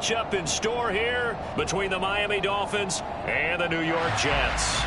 matchup in store here between the Miami Dolphins and the New York Jets.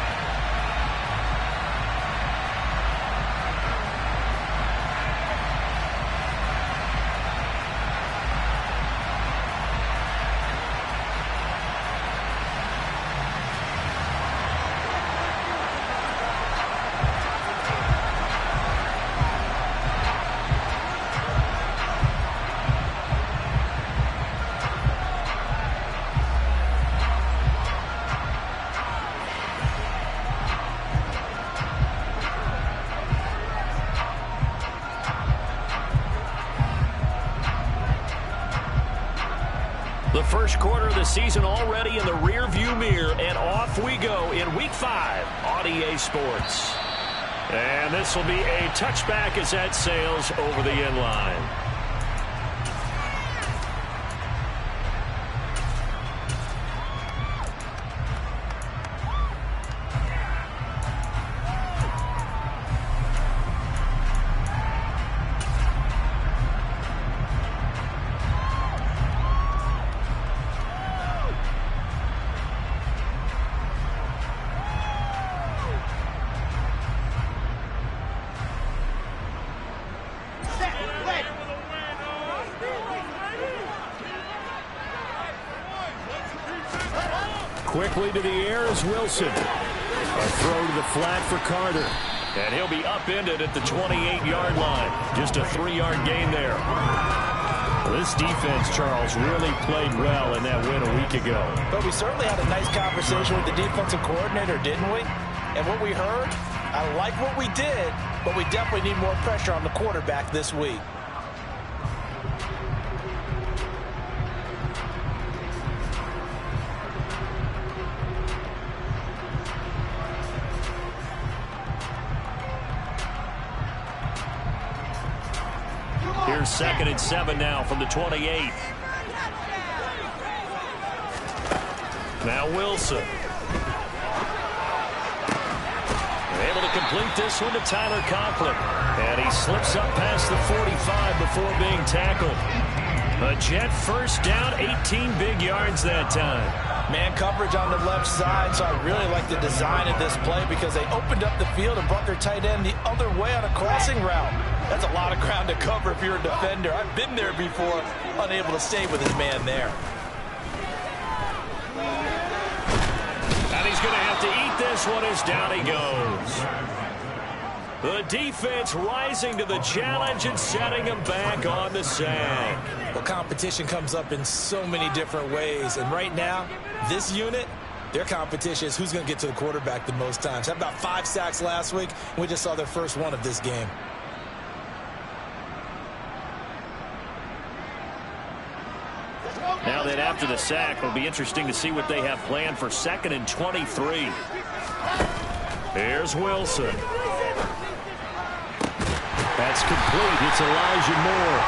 The first quarter of the season already in the rear-view mirror, and off we go in Week 5 on EA Sports. And this will be a touchback as that sails over the end line. Quickly to the air is Wilson. A throw to the flat for Carter. And he'll be upended at the 28-yard line. Just a 3-yard gain there. Well, this defense, Charles, really played well in that win a week ago. But we certainly had a nice conversation with the defensive coordinator, didn't we? And what we heard, I like what we did, but we definitely need more pressure on the quarterback this week. Here's 2nd and 7 now from the 28. Now Wilson. Able to complete this one to Tyler Conklin. And he slips up past the 45 before being tackled. A Jet first down, 18 big yards that time. Man coverage on the left side, so I really like the design of this play because they opened up the field and brought their tight end the other way on a crossing route. That's a lot of ground to cover if you're a defender. I've been there before, unable to stay with his man there. And he's going to have to eat this one as down he goes. The defense rising to the challenge and setting him back on the sack. Well, competition comes up in so many different ways. And right now, this unit, their competition is who's going to get to the quarterback the most times. Had about 5 sacks last week, and we just saw their first one of this game. Now then, after the sack, it'll be interesting to see what they have planned for 2nd and 23. Here's Wilson. That's complete. It's Elijah Moore.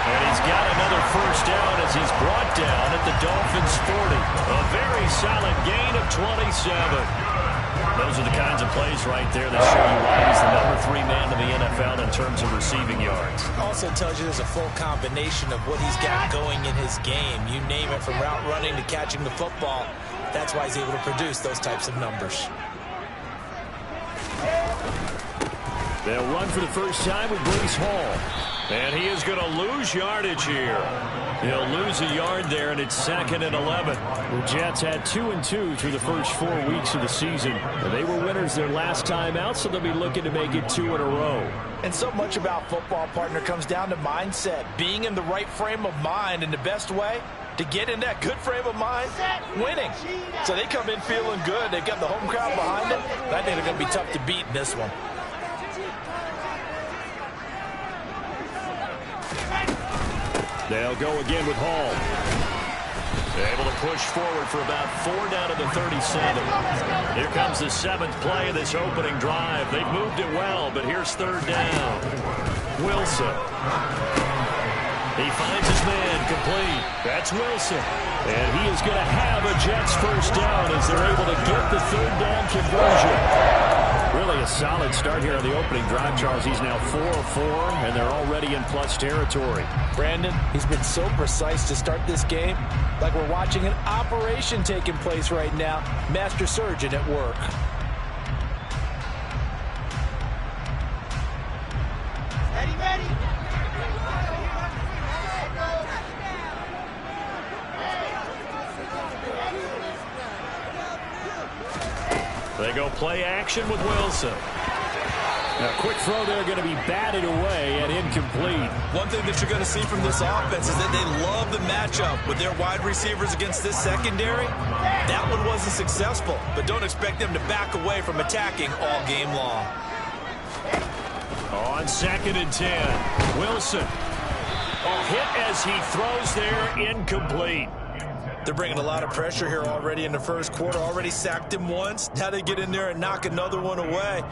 And he's got another first down as he's brought down at the Dolphins' 40. A very solid gain of 27. Those are the kinds of plays right there that show you why he's the #3 man in the NFL in terms of receiving yards. Also tells you there's a full combination of what he's got going in his game. You name it, from route running to catching the football. That's why he's able to produce those types of numbers. They'll run for the first time with Breece Hall. And he is going to lose yardage here. He'll lose a yard there, and it's 2nd and 11. The Jets had 2-2 through the first 4 weeks of the season. And they were winners their last time out, so they'll be looking to make it 2 in a row. And so much about football, partner, comes down to mindset. Being in the right frame of mind, and the best way to get in that good frame of mind, winning. So they come in feeling good. They've got the home crowd behind them. I think they're going to be tough to beat in this one. They'll go again with Hall. Able to push forward for about 4 down to the 37. Here comes the 7th play of this opening drive. They've moved it well, but here's 3rd down. Wilson. He finds his man complete. That's Wilson. And he is going to have a Jets first down as they're able to get the 3rd down conversion. Really a solid start here on the opening drive, Charles. He's now 4 of 4, and they're already in plus territory. Brandon, he's been so precise to start this game, like we're watching an operation taking place right now. Master surgeon at work. They go play action with Wilson. Now, quick throw there going to be batted away and incomplete. One thing that you're going to see from this offense is that they love the matchup with their wide receivers against this secondary. That one wasn't successful, but don't expect them to back away from attacking all game long. On 2nd and 10, Wilson. A hit as he throws there, incomplete. They're bringing a lot of pressure here already in the first quarter. Already sacked him once. Now they get in there and knock another one away.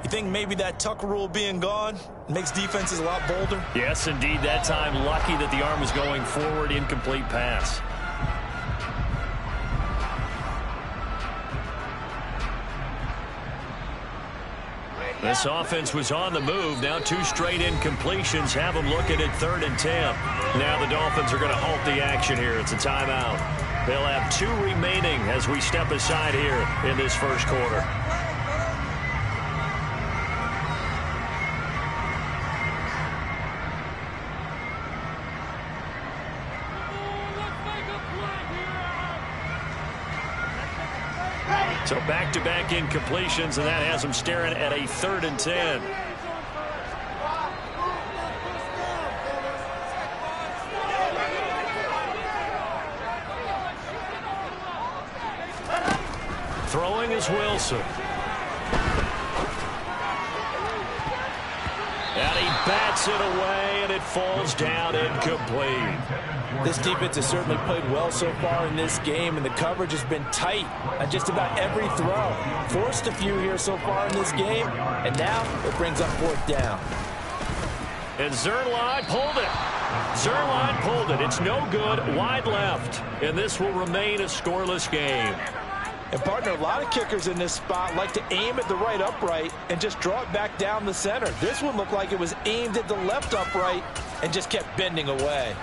You think maybe that Tucker rule being gone makes defenses a lot bolder? Yes, indeed. That time, lucky that the arm was going forward. Incomplete pass. This offense was on the move. Now 2 straight incompletions have them looking at 3rd and 10. Now the Dolphins are going to halt the action here. It's a timeout. They'll have 2 remaining as we step aside here in this first quarter. So back-to-back incompletions, and that has them staring at a 3rd and 10. Throwing is Wilson. And he bats it away, and it falls down incomplete. This defense has certainly played well so far in this game, and the coverage has been tight on just about every throw. Forced a few here so far in this game, and now it brings up 4th down. And Zerline pulled it. Zerline pulled it. It's no good. Wide left. And this will remain a scoreless game. And, partner, a lot of kickers in this spot like to aim at the right upright and just draw it back down the center. This one looked like it was aimed at the left upright and just kept bending away.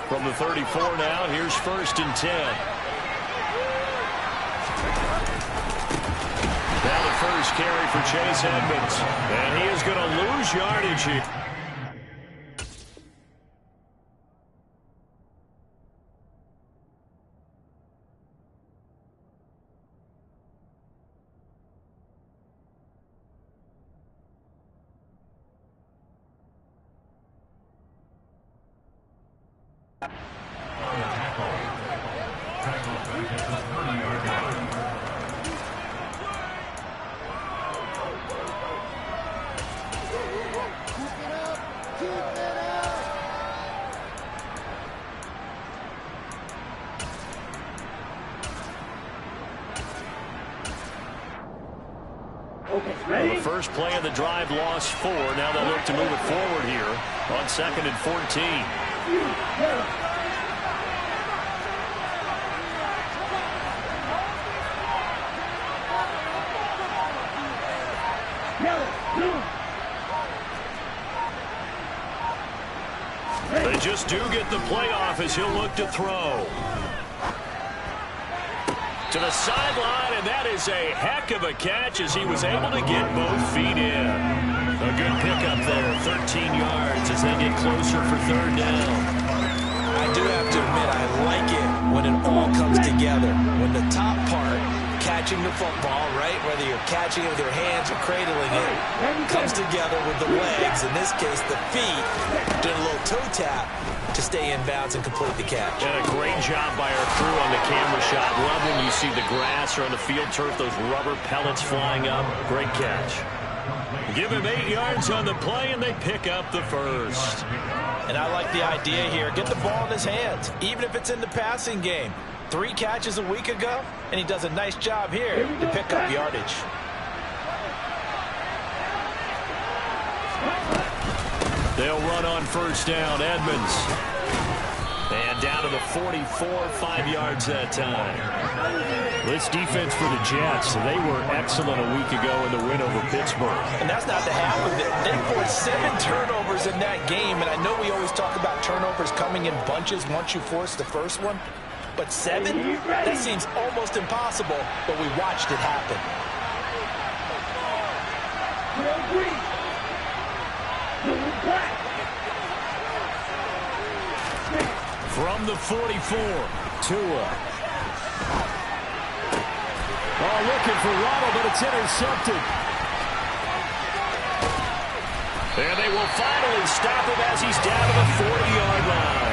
From the 34 now, here's 1st and 10. Now the first carry for Chase Edmonds. And he is going to lose yardage here. Well, the first play of the drive lost 4. Now they'll look to move it forward here on 2nd and 14. They just do get the playoff as he'll look to throw. To the sideline, and that is a heck of a catch as he was able to get both feet in. A good pickup there, 13 yards as they get closer for 3rd down. I do have to admit, I like it when it all comes together. When the top part, catching the football, right, whether you're catching it with your hands or cradling it, comes together with the legs, in this case the feet, doing a little toe tap to stay in bounds and complete the catch. And a great job by our crew on the camera shot. Love when you see the grass or on the field turf, those rubber pellets flying up. Great catch. Give him 8 yards on the play, and they pick up the first. And I like the idea here. Get the ball in his hands, even if it's in the passing game. 3 catches a week ago, and he does a nice job here to pick up yardage. They'll run on 1st down. Edmonds. And down to the 44, 5 yards that time. This defense for the Jets, they were excellent a week ago in the win over Pittsburgh. And that's not the half of it. They forced 7 turnovers in that game, and I know we always talk about turnovers coming in bunches once you force the first one, but 7? That seems almost impossible, but we watched it happen. From the 44, Tua. Oh, looking for Waddle, but it's intercepted. And they will finally stop him as he's down to the 40-yard line.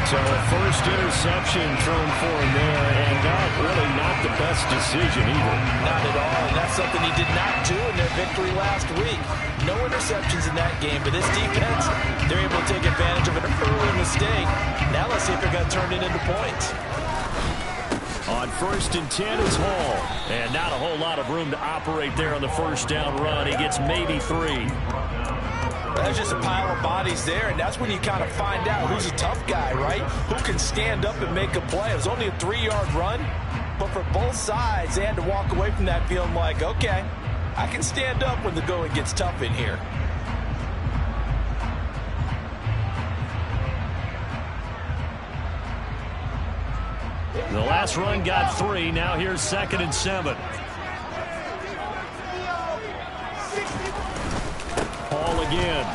So a first interception thrown for him there, and that really not the best decision either. Not at all, and that's something he did not do in their victory last week. No interceptions in that game, but this defense, they're able to take advantage of an early mistake. Now let's see if they're going to turn it into points. On 1st and 10 is Hall, and not a whole lot of room to operate there on the first down run. He gets maybe 3. That's just a pile of bodies there, and that's when you kind of find out who's a tough guy, right? Who can stand up and make a play. It was only a 3-yard run, but for both sides, they had to walk away from that feeling like, okay, I can stand up when the going gets tough in here. The last run got 3. Now here's 2nd and 7. Hall again.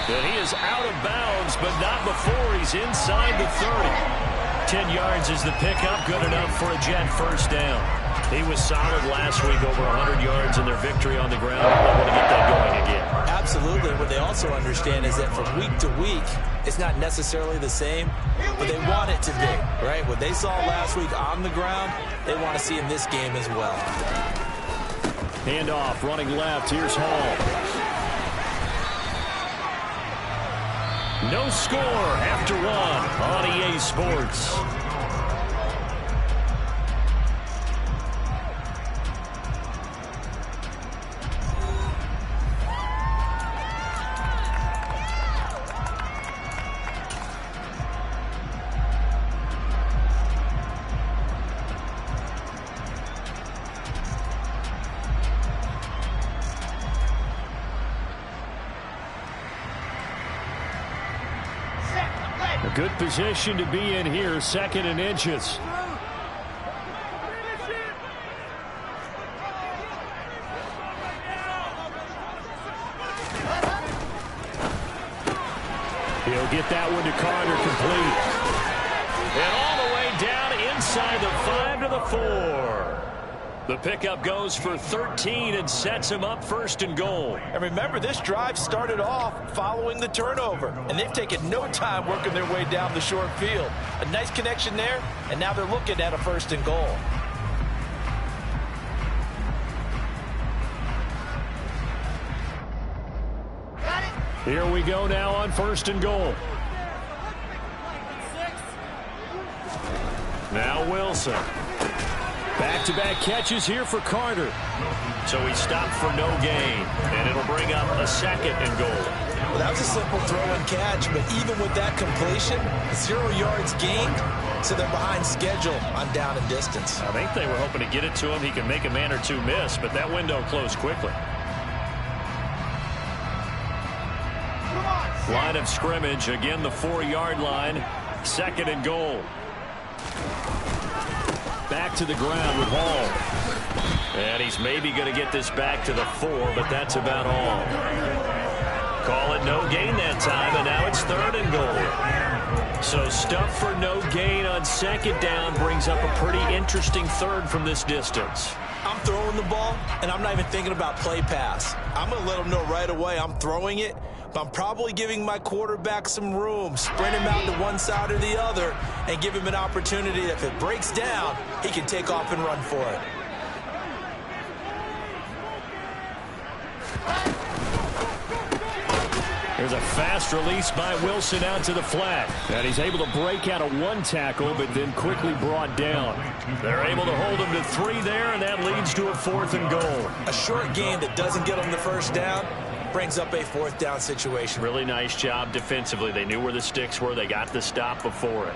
And he is out of bounds, but not before he's inside the 30. 10 yards is the pickup, good enough for a Jet first down. He was solid last week, over 100 yards in their victory on the ground. They want to get that going again. Absolutely. What they also understand is that from week to week, it's not necessarily the same, but they want it to be, right? What they saw last week on the ground, they want to see in this game as well. Handoff, running left. Here's Hall. No score after 1 on EA Sports. Good position to be in here, 2nd and inches. He'll get that one to Carter, complete. And all the way down inside the 5 to the 4. The pickup goes for 13 and sets him up 1st and goal. And remember, this drive started off following the turnover, and they've taken no time working their way down the short field. A nice connection there, and now they're looking at a 1st and goal. Here we go now on 1st and goal. Now Wilson. Back-to-back catches here for Carter. So he stopped for no gain, and it'll bring up a 2nd and goal. Well, that was a simple throw and catch, but even with that completion, 0 yards gained, so they're behind schedule on down and distance. I think they were hoping to get it to him. He can make a man or two miss, but that window closed quickly. Line of scrimmage, again the 4-yard line, 2nd and goal. Back to the ground with Hall. And he's maybe going to get this back to the 4, but that's about all. Call it no gain that time, and now it's 3rd and goal. So stuff for no gain on 2nd down brings up a pretty interesting 3rd from this distance. I'm throwing the ball, and I'm not even thinking about play pass. I'm going to let them know right away I'm throwing it, but I'm probably giving my quarterback some room, sprint him out to one side or the other, and give him an opportunity. If it breaks down, he can take off and run for it. There's a fast release by Wilson out to the flat. And he's able to break out of 1 tackle, but then quickly brought down. They're able to hold him to 3 there, and that leads to a 4th and goal. A short game that doesn't get him the 1st down, brings up a 4th down situation. Really nice job defensively. They knew where the sticks were. They got the stop before it.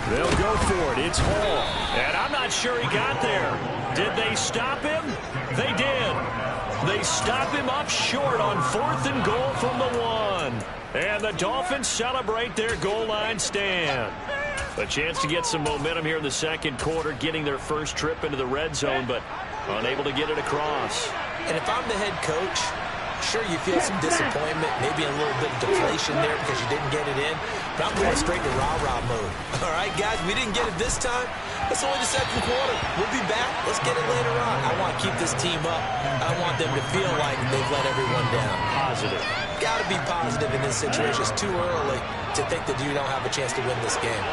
They'll go for it. It's Hall. And I'm not sure he got there. Did they stop him? They did. They stop him up short on 4th and goal from the 1. And the Dolphins celebrate their goal line stand. A chance to get some momentum here in the 2nd quarter, getting their first trip into the red zone, but unable to get it across. And if I'm the head coach, sure, you feel some disappointment, maybe a little bit of deflation there because you didn't get it in. But I'm going straight to rah-rah mode. All right, guys, we didn't get it this time. It's only the 2nd quarter. We'll be back. Let's get it later on. I want to keep this team up. I want them to feel like they've let everyone down. Positive. Got to be positive in this situation. It's too early to think that you don't have a chance to win this game.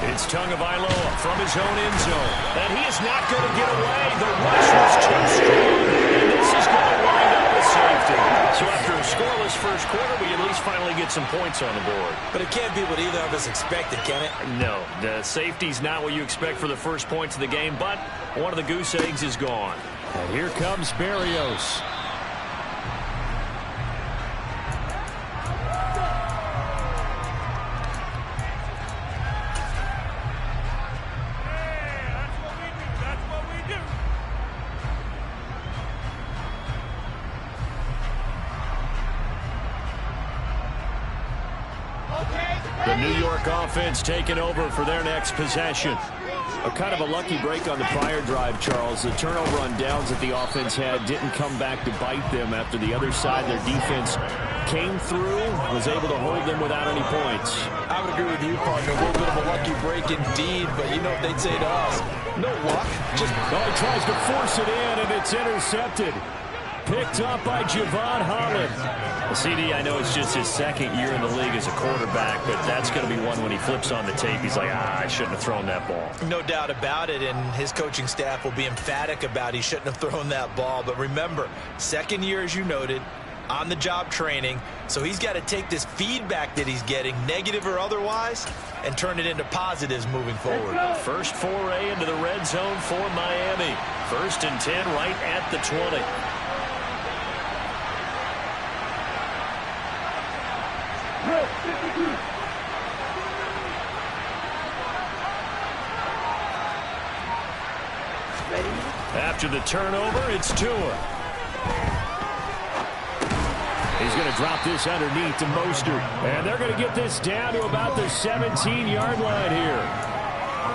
It's Tagovailoa from his own end zone. And he is not going to get away. The rush was too strong. And this is going to wind up with safety. So after a scoreless first quarter, we at least finally get some points on the board. But it can't be what either of us expected, can it? No, the safety's not what you expect for the first points of the game, but one of the goose eggs is gone. And here comes Berrios. The New York offense taking over for their next possession. A kind of a lucky break on the prior drive, Charles. The turnover on downs that the offense had didn't come back to bite them after the other side. Their defense came through, was able to hold them without any points. I would agree with you, partner. A little bit of a lucky break indeed, but you know what they'd say to us. No luck. Just he tries to force it in, and it's intercepted. Picked up by Javon Holland. Well, CD, I know it's just his 2nd year in the league as a quarterback, but that's going to be one when he flips on the tape. He's like, I shouldn't have thrown that ball. No doubt about it, and his coaching staff will be emphatic about he shouldn't have thrown that ball. But remember, 2nd year, as you noted, on-the-job training, so he's got to take this feedback that he's getting, negative or otherwise, and turn it into positives moving forward. First foray into the red zone for Miami. 1st and 10 right at the 20. After the turnover, it's Tua. He's going to drop this underneath to Mostert. And they're going to get this down to about the 17-yard line here.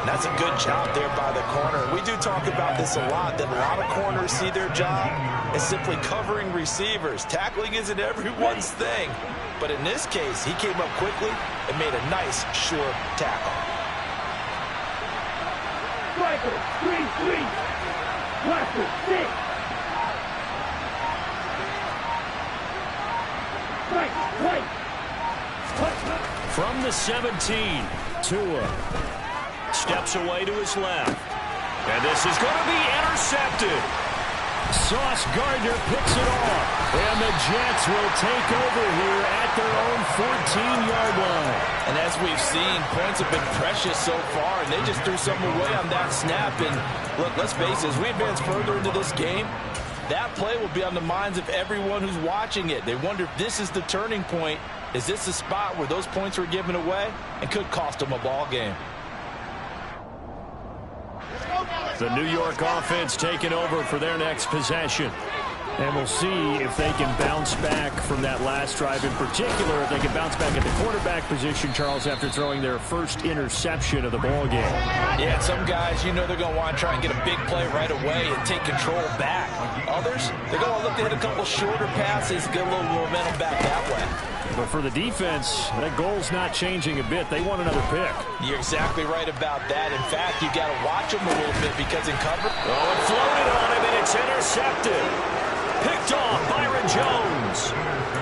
That's a good job there by the corner. We do talk about this a lot, that a lot of corners see their job as simply covering receivers. Tackling isn't everyone's thing. But in this case, he came up quickly and made a nice, sure tackle. Striker, 3-3. Blaster, 6. Strike, right. From the 17, Tua steps away to his left. And this is going to be intercepted. Sauce Gardner picks it off. And the Jets will take over here at their own 14-yard line. And as we've seen, points have been precious so far, and they just threw something away on that snap. And look, let's face it, as we advance further into this game, that play will be on the minds of everyone who's watching it. They wonder if this is the turning point. Is this the spot where those points were given away and could cost them a ball game? The New York offense taking over for their next possession. And we'll see if they can bounce back from that last drive, in particular, if they can bounce back at the quarterback position, Charles, after throwing their first interception of the ball game. Yeah, some guys, you know they're going to want to try and get a big play right away and take control back. Others, they're going to look to hit a couple shorter passes, get a little momentum back that way. But for the defense, that goal's not changing a bit. They want another pick. You're exactly right about that. In fact, you got to watch them a little bit because in cover. Oh, it floated on him, and it's intercepted. Picked off Byron Jones.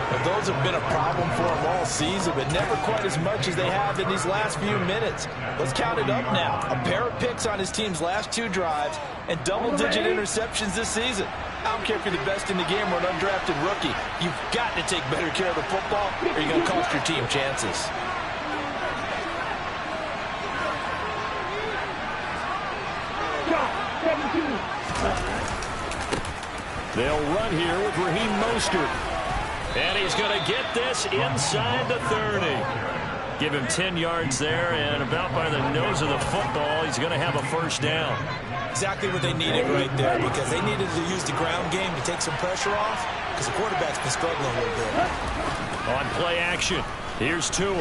Well, those have been a problem for them all season, but never quite as much as they have in these last few minutes. Let's count it up now. A pair of picks on his team's last 2 drives and double-digit interceptions this season. I don't care if you're the best in the game or an undrafted rookie. You've got to take better care of the football or you're going to cost your team chances. They'll run here with Raheem Mostert. And he's going to get this inside the 30. Give him 10 yards there, and about by the nose of the football, he's going to have a first down. Exactly what they needed right there, because they needed to use the ground game to take some pressure off, because the quarterback's been struggling a little bit. On play action, here's Tua.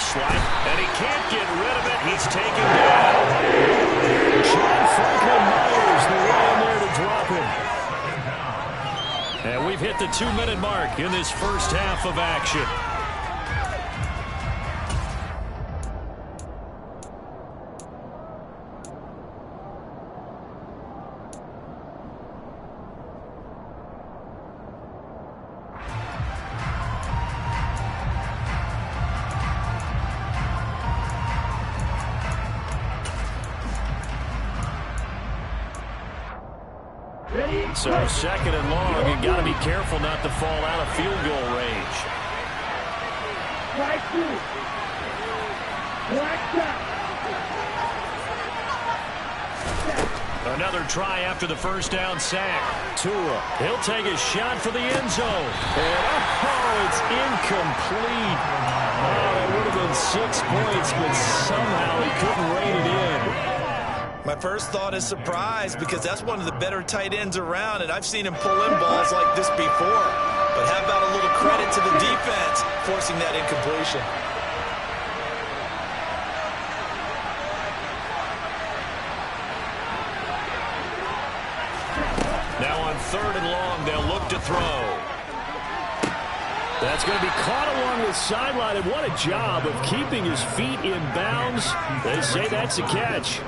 Slide, and he can't get rid of it. He's taken down. John Franklin Myers, the way in there to drop him. And we've hit the 2-minute mark in this first half of action. So second and long, you got to be careful not to fall out of field goal range. Another try after the first down sack. Tua, he'll take a shot for the end zone. And it's incomplete. Oh, that would have been 6 points, but somehow he couldn't rein it in. My first thought is surprise, because that's one of the better tight ends around, and I've seen him pull in balls like this before. But how about a little credit to the defense forcing that incompletion? Now on 3rd and long, they'll look to throw. That's going to be caught along the sideline, and what a job of keeping his feet in bounds. They say that's a catch.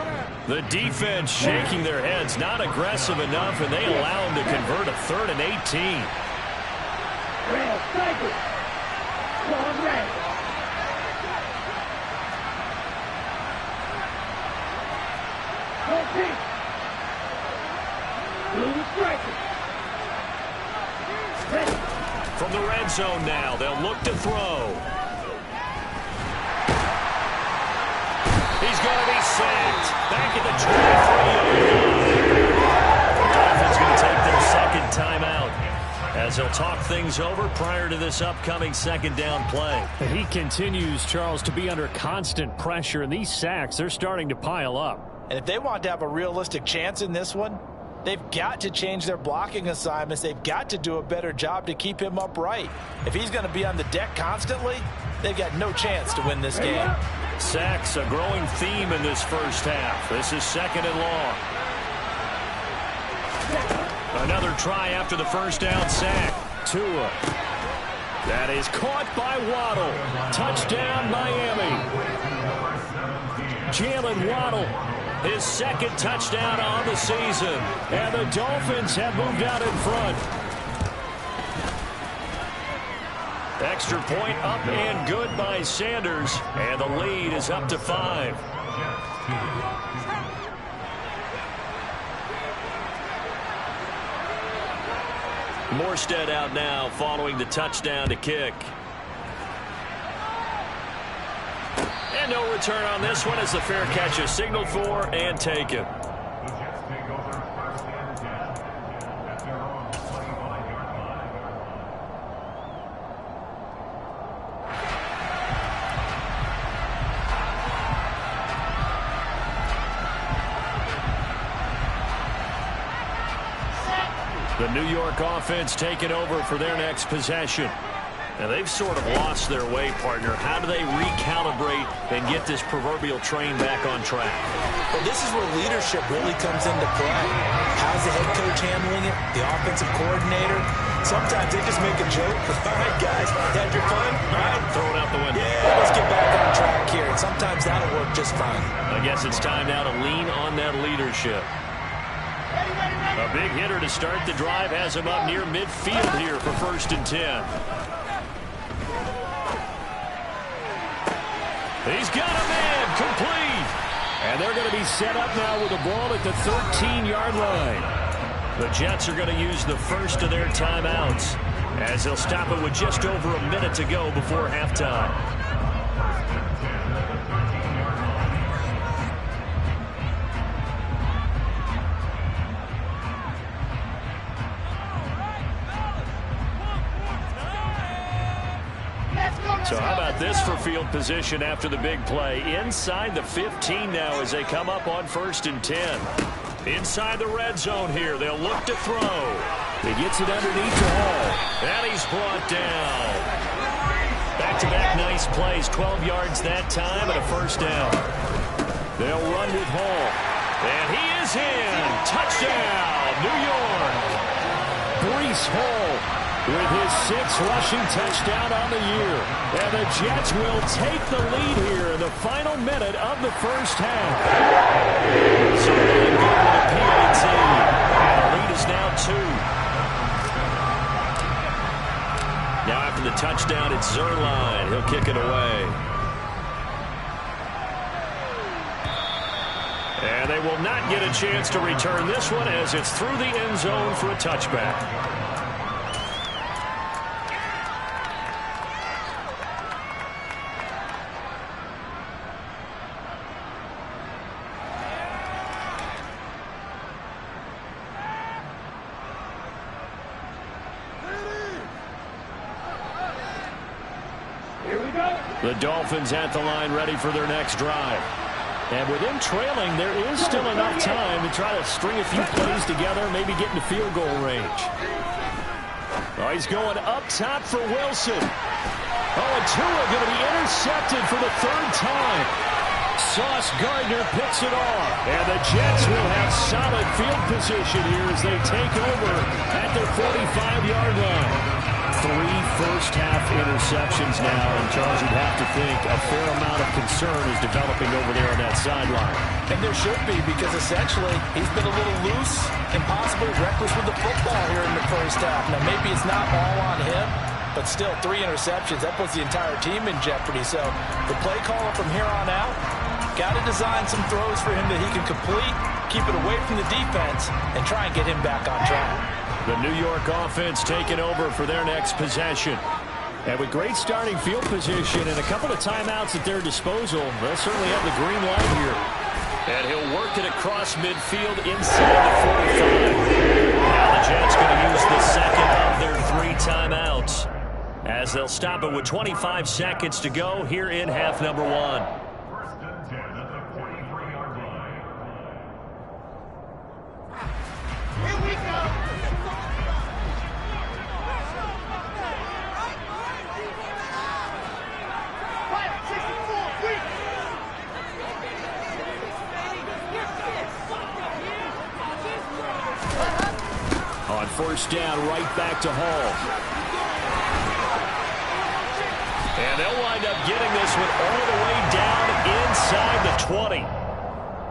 The defense shaking their heads, not aggressive enough, and they allow him to convert a 3rd and 18. From the red zone now, they'll look to throw. He's going to be sacked. Back at the 23. The Dolphins going to take their second timeout as they'll talk things over prior to this upcoming second down play. He continues, Charles, to be under constant pressure, and these sacks, they're starting to pile up. And if they want to have a realistic chance in this one, they've got to change their blocking assignments. They've got to do a better job to keep him upright. If he's going to be on the deck constantly, they've got no chance to win this game. Sacks, a growing theme in this first half. This is 2nd and long. Another try after the first down sack. Tua. That is caught by Waddle. Touchdown, Miami. Jalen Waddle, his second touchdown on the season. And the Dolphins have moved out in front. Extra point up and good by Sanders. And the lead is up to 5. Morstead out now following the touchdown to kick. And no return on this one as the fair catch is signaled for and taken. The New York offense taking over for their next possession. Now, they've sort of lost their way, partner. How do they recalibrate and get this proverbial train back on track? Well, this is where leadership really comes into play. How's the head coach handling it? The offensive coordinator? Sometimes they just make a joke. All right, guys, had your fun? All right, throw it out the window. Yeah, let's get back on track here. And sometimes that'll work just fine. I guess it's time now to lean on that leadership. A big hitter to start the drive has him up near midfield here for 1st and 10. He's got a man complete. And they're going to be set up now with the ball at the 13-yard line. The Jets are going to use the first of their timeouts as they'll stop it with just over a minute to go before halftime. So how about this for field position after the big play? Inside the 15 now as they come up on 1st and 10. Inside the red zone here. They'll look to throw. He gets it underneath to Hall. And he's brought down. Back-to-back nice plays. 12 yards that time and a 1st down. They'll run with Hall. And he is in. Touchdown, New York. Breece Hall with his 6th rushing touchdown on the year. And the Jets will take the lead here in the final minute of the 1st half. So really good with a PAT. And the lead is now 2. Now after the touchdown, it's Zerline. He'll kick it away. And they will not get a chance to return this one as it's through the end zone for a touchback. The Dolphins at the line ready for their next drive. And with them trailing, there is still enough time to try to string a few plays together, maybe get into field goal range. Oh, he's going up top for Wilson. Oh, and Tua going to be intercepted for the 3rd time. Sauce Gardner picks it off. And the Jets will have solid field position here as they take over at their 45-yard line. 3 first-half interceptions now, and Charles, you'd have to think a fair amount of concern is developing over there on that sideline. And there should be, because essentially he's been a little loose and possibly reckless with the football here in the 1st half. Now, maybe it's not all on him, but still 3 interceptions. That puts the entire team in jeopardy. So the play caller from here on out, got to design some throws for him that he can complete, keep it away from the defense, and try and get him back on track. The New York offense taking over for their next possession. And with great starting field position and a couple of timeouts at their disposal, they'll certainly have the green light here. And he'll work it across midfield inside the 45. Now the Jets going to use the second of their 3 timeouts as they'll stop it with 25 seconds to go here in half number 1. On 1st down, right back to Hall. And they'll wind up getting this one all the way down inside the 20.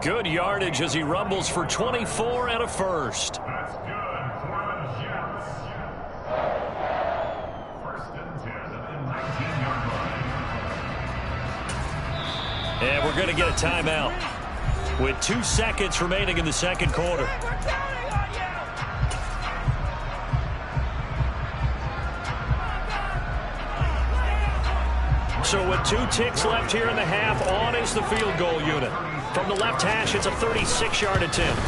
Good yardage as he rumbles for 24 and a 1st. That's good for the Jets. 1st and 10 at the 19-yard line. And we're going to get a timeout with 2 seconds remaining in the 2nd quarter. So with 2 ticks left here in the half, on is the field goal unit. From the left hash, it's a 36-yard attempt.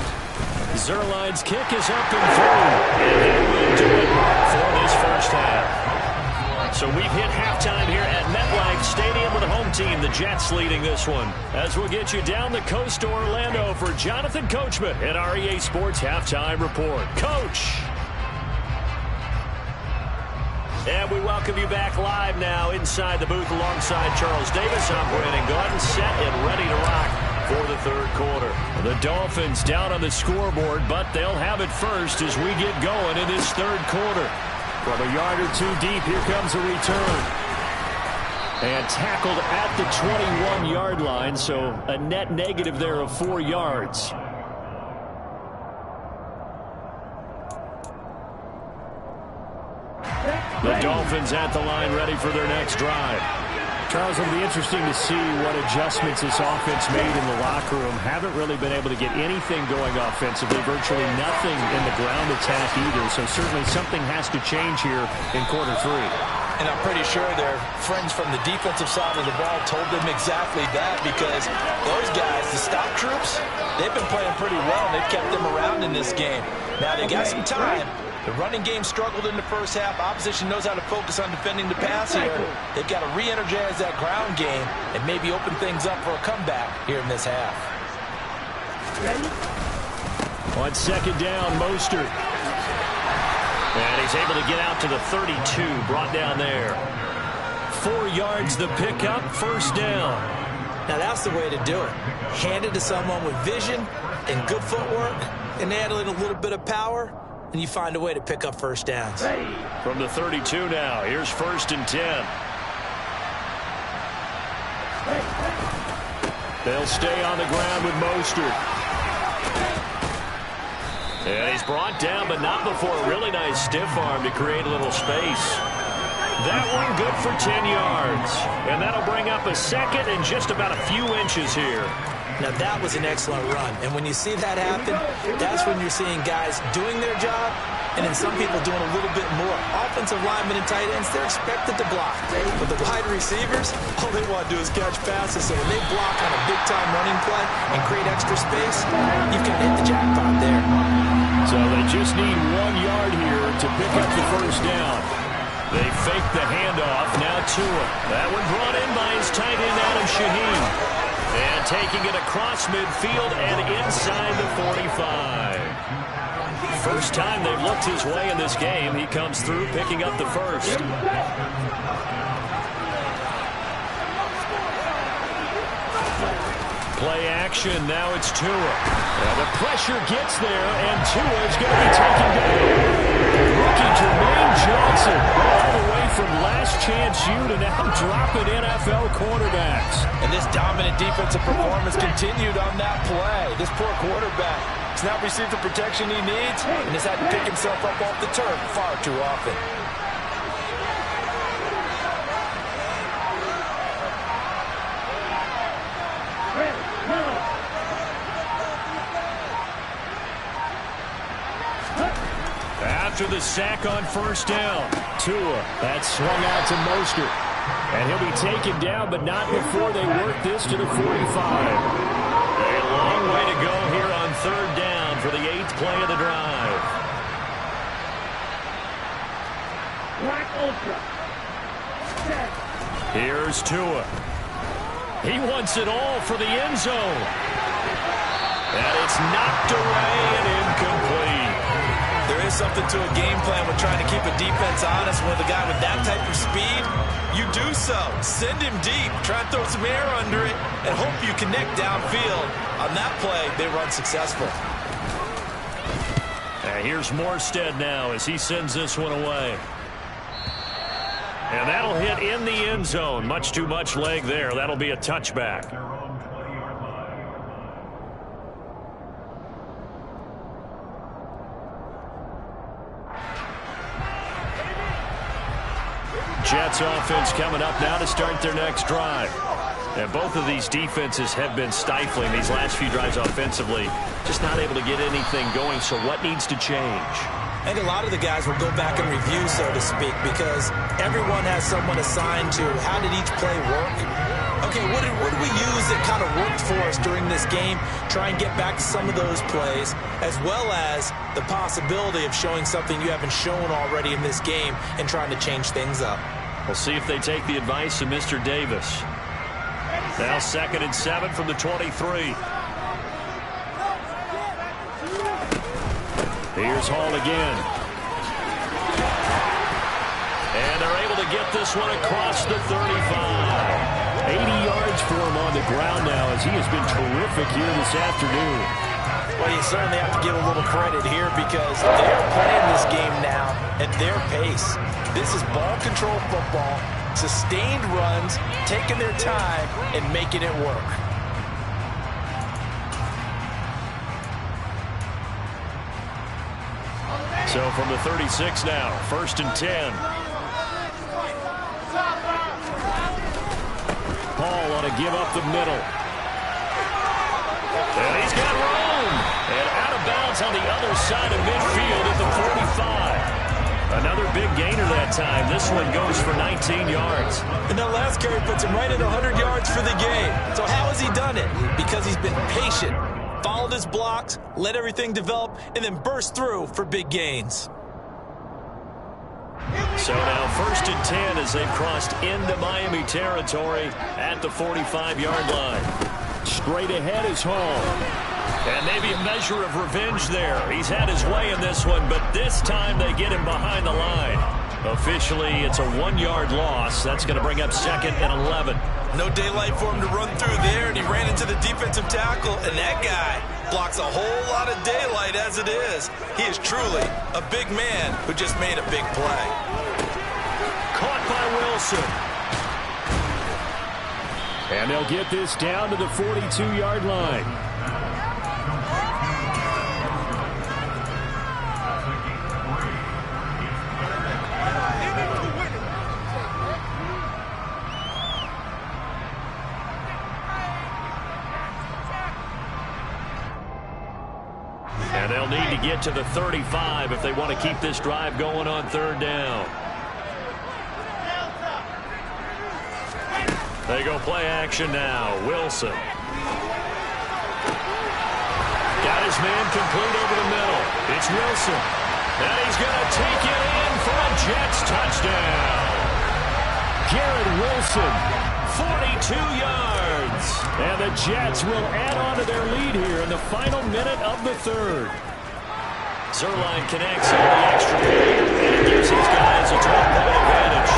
Zerline's kick is up and through. And that will do it for this 1st half. So we've hit halftime here at MetLife Stadium with the home team, the Jets, leading this one. As we'll get you down the coast to Orlando for Jonathan Coachman at our EA Sports Halftime Report. Coach. And we welcome you back live now inside the booth alongside Charles Davis. I'm Brandon Gordon, set and ready to rock for the third quarter. The Dolphins down on the scoreboard, but they'll have it first as we get going in this third quarter. From a yard or two deep, here comes a return. And tackled at the 21-yard line, so a net negative there of 4 yards. The Dolphins at the line ready for their next drive. Charles, it'll be interesting to see what adjustments this offense made in the locker room. Haven't really been able to get anything going offensively, virtually nothing in the ground attack either. So certainly something has to change here in quarter three. And I'm pretty sure their friends from the defensive side of the ball told them exactly that, because those guys, the stop troops, they've been playing pretty well. They've kept them around in this game. Now they got some time. The running game struggled in the first half. Opposition knows how to focus on defending the pass here. They've got to re-energize that ground game and maybe open things up for a comeback here in this half. On second down, Mostert. And he's able to get out to the 32, brought down there. 4 yards the pickup, first down. Now that's the way to do it. Hand it to someone with vision and good footwork, and add in a little bit of power, and you find a way to pick up first downs. From the 32 now, here's first and 10. They'll stay on the ground with Mostert. And he's brought down, but not before a really nice stiff arm to create a little space. That one good for 10 yards. And that'll bring up a second and just about a few inches here. Now that was an excellent run. And when you see that happen, that's when you're seeing guys doing their job and then some people doing a little bit more. Offensive linemen and tight ends, they're expected to block. But the wide receivers, all they want to do is catch passes. So when they block on a big-time running play and create extra space, you've got to hit the jackpot there. So they just need 1 yard here to pick up the first down. They fake the handoff. Now Tua. That one brought in by his tight end, Adam Shaheen. And taking it across midfield and inside the 45. First time they've looked his way in this game. He comes through picking up the first. Play action. Now it's Tua. And the pressure gets there, and Tua is going to be taken down. Rookie Jermaine Johnson, all the way from last chance U to now dropping NFL quarterbacks. And this dominant defensive performance continued on that play. This poor quarterback has not received the protection he needs and has had to pick himself up off the turf far too often. After the sack on first down, Tua, that swung out to Mostert. And he'll be taken down, but not before they work this to the 45. A long way to go here on third down for the 8th play of the drive. Black Ultra. Set. Here's Tua. He wants it all for the end zone. And it's knocked away and incomplete. There is something to a game plan with trying to keep a defense honest with a guy with that type of speed. You do so. Send him deep. Try and throw some air under it and hope you connect downfield. On that play, they run successful. And here's Morstead now as he sends this one away. And that'll hit in the end zone. Much too much leg there. That'll be a touchback. Jets offense coming up now to start their next drive. And both of these defenses have been stifling these last few drives offensively. Just not able to get anything going, so what needs to change? I think a lot of the guys will go back and review, so to speak, because everyone has someone assigned to how did each play work. Okay, what did we use that kind of worked for us during this game? Try and get back to some of those plays, as well as the possibility of showing something you haven't shown already in this game and trying to change things up. We'll see if they take the advice of Mr. Davis. Now 2nd and 7 from the 23. Here's Hall again. And they're able to get this one across the 35. 80 yards for him on the ground now as he has been terrific here this afternoon. Well, you certainly have to give a little credit here because they're playing this game now at their pace. This is ball control football, sustained runs, taking their time, and making it work. So from the 36 now, 1st and 10. Paul on a give up the middle. And he's got room. And out of bounds on the other side of midfield at the 45. Another big gainer that time. This one goes for 19 yards. And that last carry puts him right at 100 yards for the game. So how has he done it? Because he's been patient, followed his blocks, let everything develop, and then burst through for big gains. So now 1st and 10 as they've crossed into Miami territory at the 45-yard line. Straight ahead is Hall. And maybe a measure of revenge there. He's had his way in this one, but this time they get him behind the line. Officially, it's a 1-yard loss. That's going to bring up 2nd and 11. No daylight for him to run through there, and he ran into the defensive tackle, and that guy blocks a whole lot of daylight as it is. He is truly a big man who just made a big play. Caught by Wilson. And they'll get this down to the 42-yard line. And they'll need to get to the 35 if they want to keep this drive going on 3rd down. They go play action now. Wilson. Got his man complete over the middle. It's Wilson. And he's going to take it in for a Jets touchdown. Garrett Wilson. 42 yards. And the Jets will add on to their lead here in the final minute of the 3rd. Zerline connects on the extra point, and it gives his guys a 12-point advantage.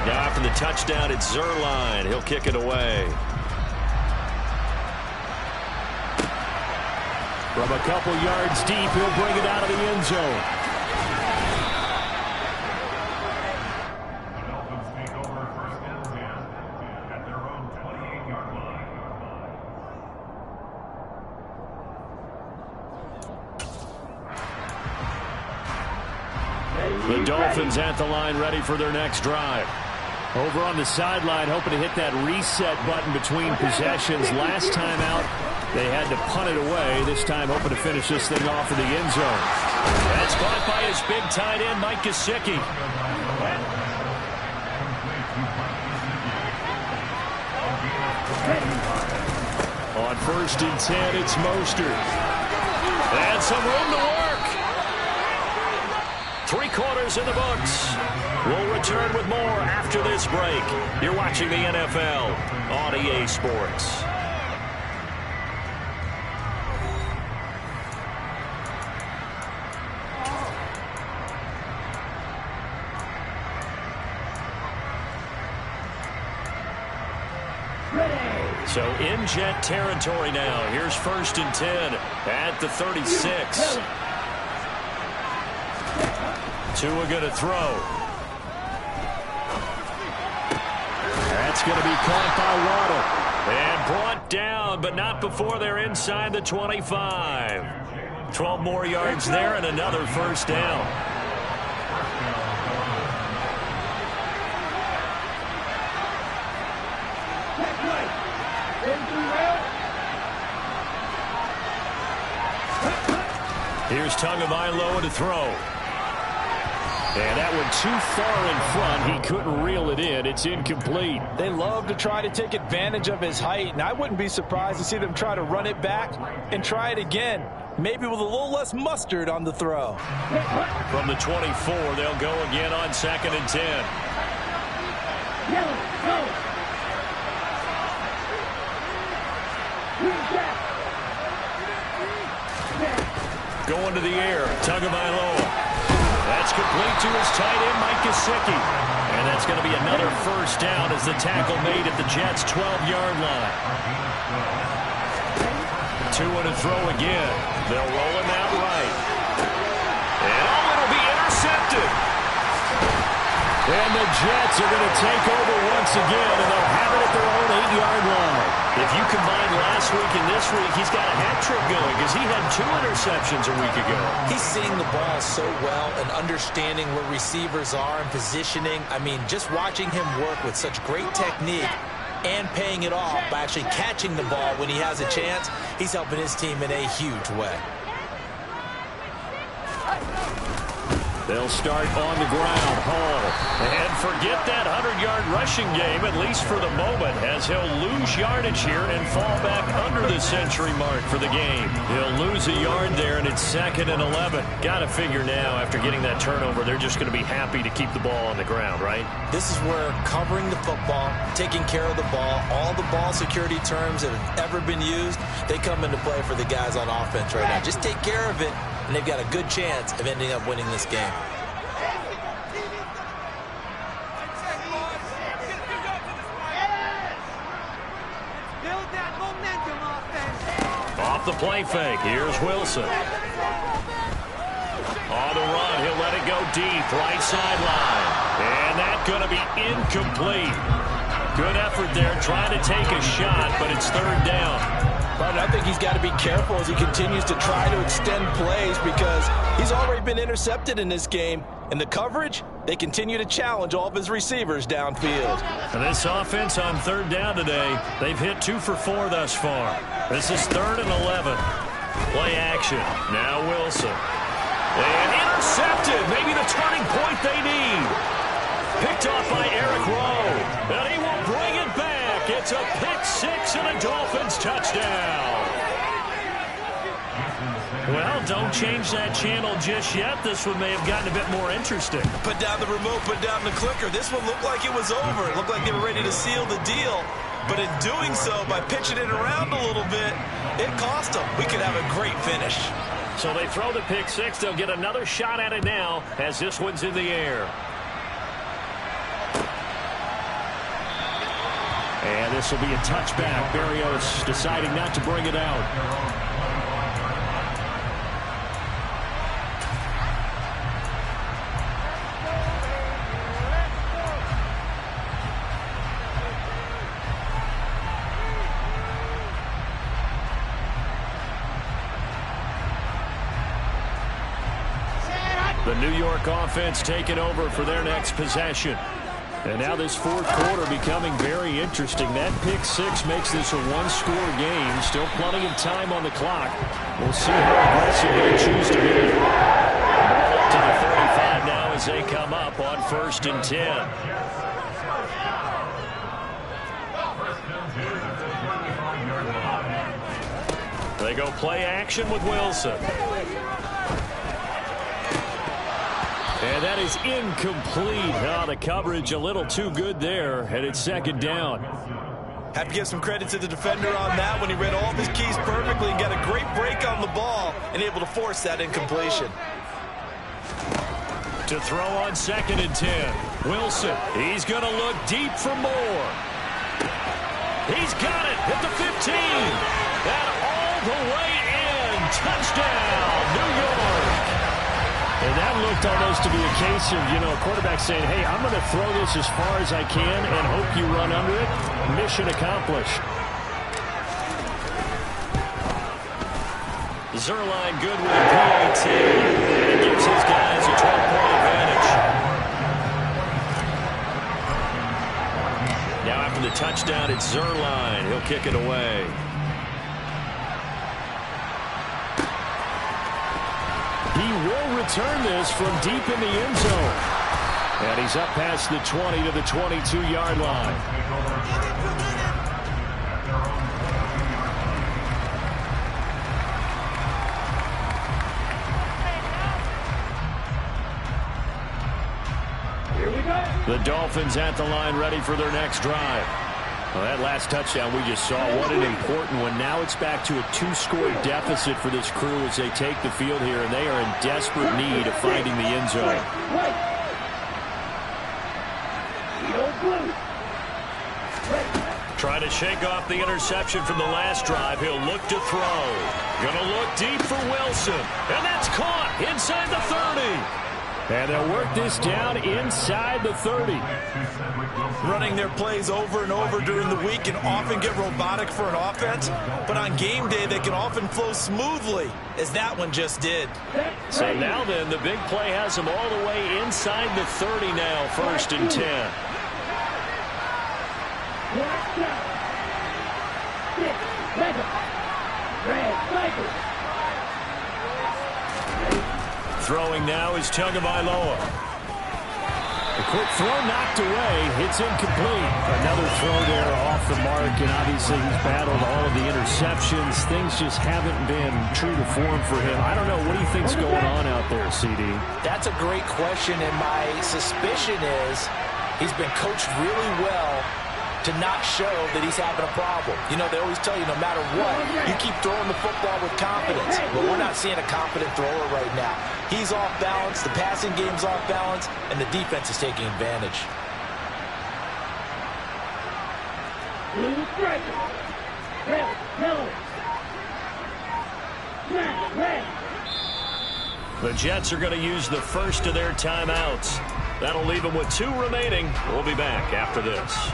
Now after the touchdown, it's Zerline. He'll kick it away. From a couple yards deep, he'll bring it out of the end zone. The Dolphins take over 1st and 10 at their own 28-yard line. The Dolphins at the line ready for their next drive. Over on the sideline, hoping to hit that reset button between possessions. Last time out, they had to punt it away. This time, hoping to finish this thing off in the end zone. That's caught by his big tight end, Mike Gesicki. On 1st and 10, it's Mostert. And some room to work. 3 quarters in the books. We'll return with more after this break. You're watching the NFL on EA Sports. So in Jet territory now. Here's 1st and 10 at the 36. Tua going to throw. That's going to be caught by Waddle. And brought down, but not before they're inside the 25. 12 more yards there and another 1st down. Here's Tagovailoa to throw. And that one too far in front. He couldn't reel it in. It's incomplete. They love to try to take advantage of his height, and I wouldn't be surprised to see them try to run it back and try it again, maybe with a little less mustard on the throw. From the 24, they'll go again on 2nd and 10. Going to the air, Tagovailoa. That's complete to his tight end, Mike Gesicki. And that's going to be another first down as the tackle made at the Jets' 12-yard line. 2 and a throw again. They'll roll him out right. And it'll be intercepted. And the Jets are going to take over once again, and they'll have it at their own 8-yard line. If you combine last week and this week, he's got a hat trick going because he had 2 interceptions a week ago. He's seeing the ball so well and understanding where receivers are and positioning. I mean, just watching him work with such great technique and paying it off by actually catching the ball when he has a chance, he's helping his team in a huge way. They'll start on the ground. Hall. And forget that 100-yard rushing game, at least for the moment, as he'll lose yardage here and fall back under the century mark for the game. He'll lose a yard there, and it's 2nd and 11. Got to figure now, after getting that turnover, they're just going to be happy to keep the ball on the ground, right? This is where covering the football, taking care of the ball, all the ball security terms that have ever been used, they come into play for the guys on offense right now. Just take care of it, and they've got a good chance of ending up winning this game. Off the play fake, here's Wilson. On the run, he'll let it go deep, right sideline. And that's going to be incomplete. Good effort there, trying to take a shot, but it's 3rd down. But I think he's got to be careful as he continues to try to extend plays because he's already been intercepted in this game. And the coverage, they continue to challenge all of his receivers downfield. And this offense on 3rd down today, they've hit 2 for 4 thus far. This is 3rd and 11. Play action. Now Wilson. And intercepted. Maybe the turning point they need. Picked off by Eric Rowe. And he will bring it back. It's a pick-6 and a Dolphins touchdown. Well, don't change that channel just yet. This one may have gotten a bit more interesting. Put down the remote, put down the clicker. This one looked like it was over. It looked like they were ready to seal the deal. But in doing so, by pitching it around a little bit, it cost them. We could have a great finish. So they throw the pick-6. They'll get another shot at it now as this one's in the air. And this will be a touchback. Berrios deciding not to bring it out. The New York offense taking over for their next possession. And now this 4th quarter becoming very interesting. That pick-6 makes this a 1-score game. Still plenty of time on the clock. We'll see how aggressive they choose to be. Ball to the 35 now as they come up on 1st and 10. They go play action with Wilson. And that is incomplete. Oh, the coverage a little too good there, and it's 2nd down. Have to give some credit to the defender on that when he read all of his keys perfectly and got a great break on the ball and able to force that incompletion. To throw on 2nd and 10. Wilson, he's going to look deep for more. He's got it at the 15. And all the way in. Touchdown, New York. And that looked almost to be a case of, a quarterback saying, hey, I'm going to throw this as far as I can and hope you run under it. Mission accomplished. Zerline good with a PAT. And it gives his guys a 12-point advantage. Now after the touchdown, it's Zerline. He'll kick it away. He will return this from deep in the end zone. And he's up past the 20 to the 22-yard line. Here we go. The Dolphins at the line ready for their next drive. Well, that last touchdown we just saw, what an important one. Now it's back to a 2-score deficit for this crew as they take the field here, and they are in desperate need of finding the end zone. Trying to shake off the interception from the last drive. He'll look to throw. Gonna look deep for Wilson. And that's caught inside the 30. And they'll work this down inside the 30. Running their plays over and over during the week can often get robotic for an offense, but on game day they can often flow smoothly, as that one just did. So now then, the big play has them all the way inside the 30 now, 1st and 10. Throwing now is Tagovailoa. A quick throw knocked away. It's incomplete. Another throw there off the mark, and obviously he's battled all of the interceptions. Things just haven't been true to form for him. I don't know. What do you think's going on out there, CD? That's a great question, and my suspicion is he's been coached really well to not show that he's having a problem. You know, they always tell you no matter what, you keep throwing the football with confidence. But we're not seeing a confident thrower right now. He's off balance, the passing game's off balance, and the defense is taking advantage. The Jets are going to use the first of their timeouts. That'll leave them with 2 remaining. We'll be back after this.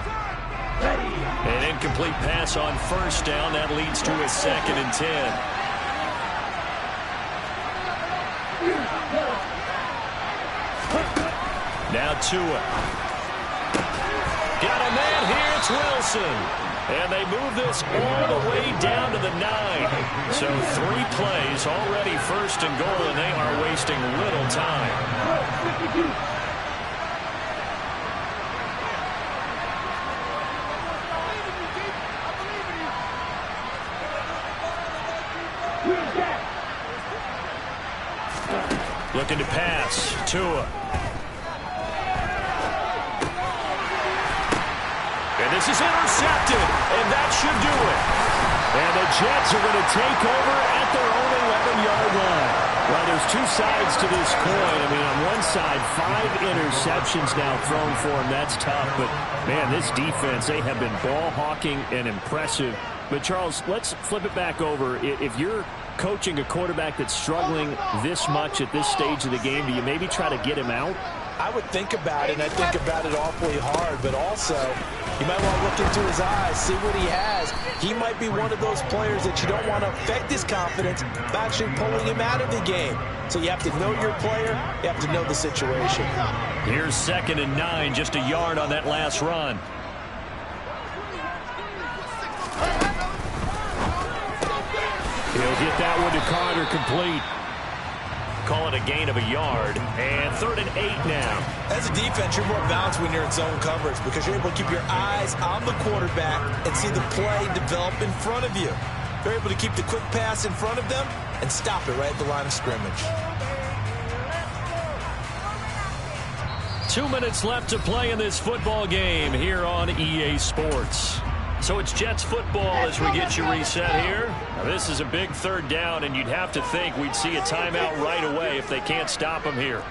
An incomplete pass on 1st down. That leads to a 2nd and 10. Now Tua. Got a man here. It's Wilson. And they move this all the way down to the 9. So 3 plays already 1st and goal, and they are wasting little time. Looking to pass. Tua. And this is intercepted. And that should do it. And the Jets are going to take over at their own 11-yard line. Well, there's 2 sides to this coin. I mean, on one side, 5 interceptions now thrown for him. That's tough. But, man, this defense, they have been ball hawking and impressive. But, Charles, let's flip it back over. If you're coaching a quarterback that's struggling this much at this stage of the game, do you maybe try to get him out? I would think about it, and I think about it awfully hard, but also you might want to look into his eyes, see what he has. He might be one of those players that you don't want to affect his confidence by actually pulling him out of the game. So you have to know your player, you have to know the situation. Here's 2nd and 9, just a yard on that last run. He'll get that one to Carter, complete. Call it a gain of a yard. And 3rd and 8 now. As a defense, you're more balanced when you're in zone coverage because you're able to keep your eyes on the quarterback and see the play develop in front of you. You're able to keep the quick pass in front of them and stop it right at the line of scrimmage. 2 minutes left to play in this football game here on EA Sports. So it's Jets football as we get you reset here. Now this is a big 3rd down, and you'd have to think we'd see a timeout right away if they can't stop them here.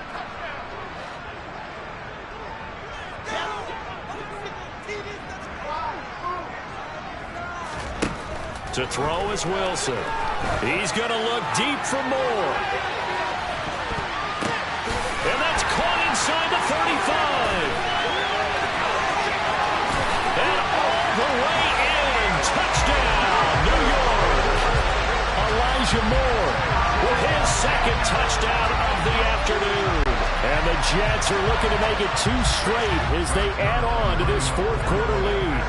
To throw is Wilson. He's going to look deep for more. And that's caught inside the 35. And all the way in. Touchdown, New York. Elijah Moore with his 2nd touchdown of the afternoon. And the Jets are looking to make it 2 straight as they add on to this 4th quarter lead.